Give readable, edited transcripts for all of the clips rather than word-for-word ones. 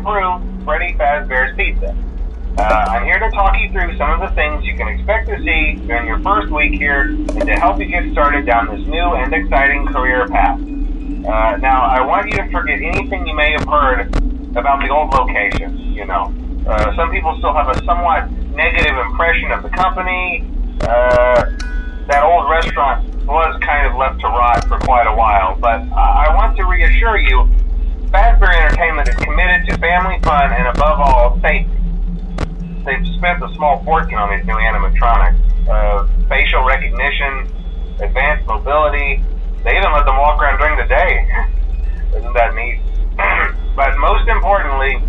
improved Freddy Fazbear's Pizza. I'm here to talk you through some of the things you can expect to see during your first week here and to help you get started down this new and exciting career path. Now, I want you to forget anything you may have heard about the old location, some people still have a somewhat negative impression of the company. That old restaurant was kind of left to rot for quite a while, but I want to reassure you, Fazbear Entertainment is committed to family fun and above all, safety. They've spent a small fortune on these new animatronics. Facial recognition, advanced mobility. They even let them walk around during the day. Isn't that neat? But most importantly,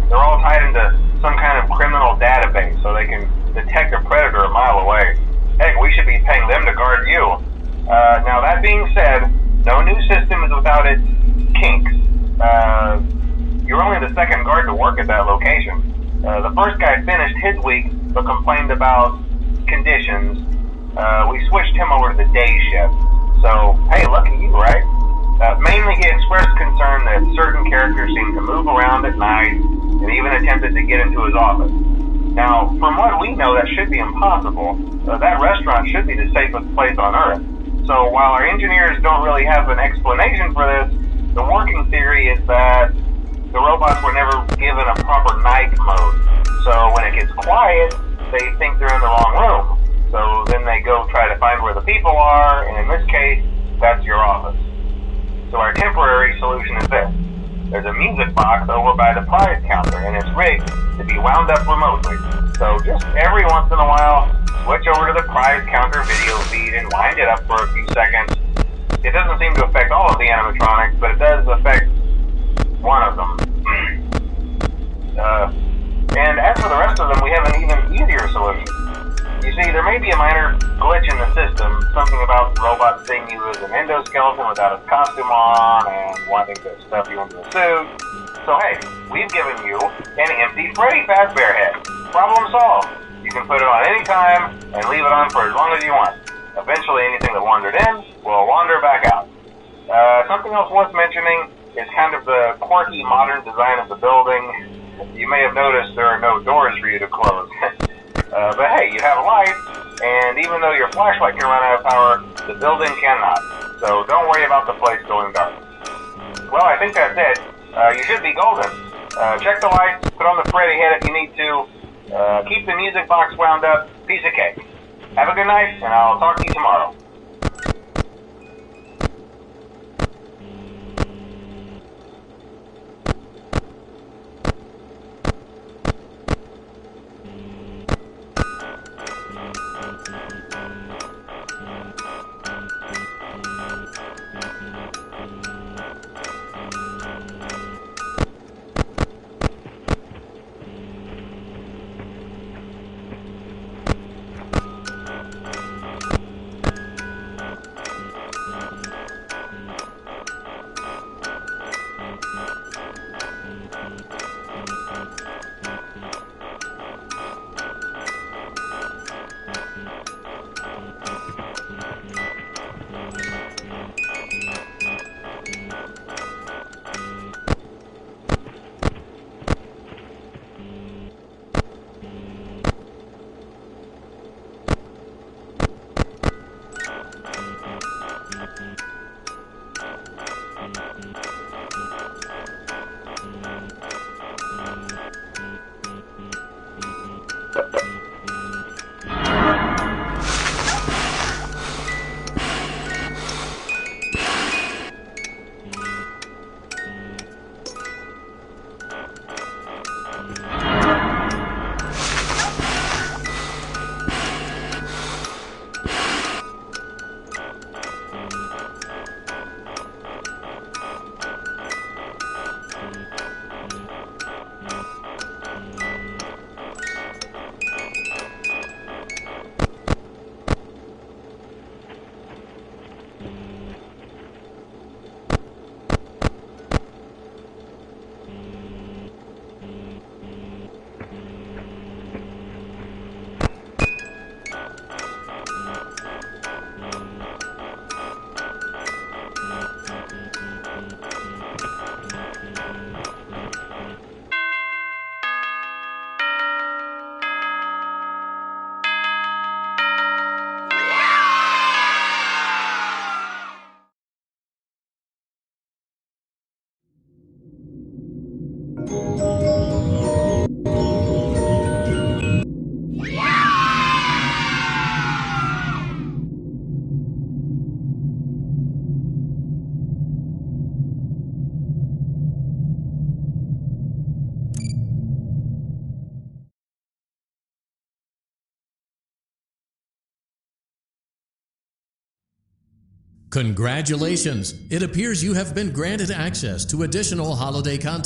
they're all tied into some kind of criminal database so they can detect a predator a mile away. Heck, we should be paying them to guard you. Now that being said, no new system is without its kinks. You're only the second guard to work at that location. The first guy finished his week, but complained about conditions. We switched him over to the day shift. So, hey, lucky you, right? Mainly he expressed concern that certain characters seemed to move around at night and even attempted to get into his office. Now, from what we know, that should be impossible. That restaurant should be the safest place on Earth. So while our engineers don't really have an explanation for this, the working theory is that the robots were never given a proper night mode. So when it gets quiet, they think they're in the wrong room. So then they go try to find where the people are, and in this case, that's your office. So our temporary solution is this. There's a music box over by the prize counter, and it's rigged to be wound up remotely. So just every once in a while, switch over to the prize counter video feed and wind it up for a few seconds. It doesn't seem to affect all of the animatronics, but it does affect one of them. And as for the rest of them, we have an even easier solution. You see, there may be a minor glitch in the system, something about robots seeing you as an endoskeleton without its costume on and wanting to stuff you into a suit. So hey, we've given you an empty Freddy Fazbear head. Problem solved. You can put it on any time and leave it on for as long as you want. Eventually anything that wandered in will wander back out. Something else worth mentioning is kind of the quirky modern design of the building. You may have noticed there are no doors for you to close. But hey, you have a light, and even though your flashlight can run out of power, the building cannot. So don't worry about the place going dark. Well, I think that's it. You should be golden. Check the lights, put on the Freddy head if you need to. Keep the music box wound up. Piece of cake. Have a good night, and I'll talk to you tomorrow. Congratulations! It appears you have been granted access to additional holiday content.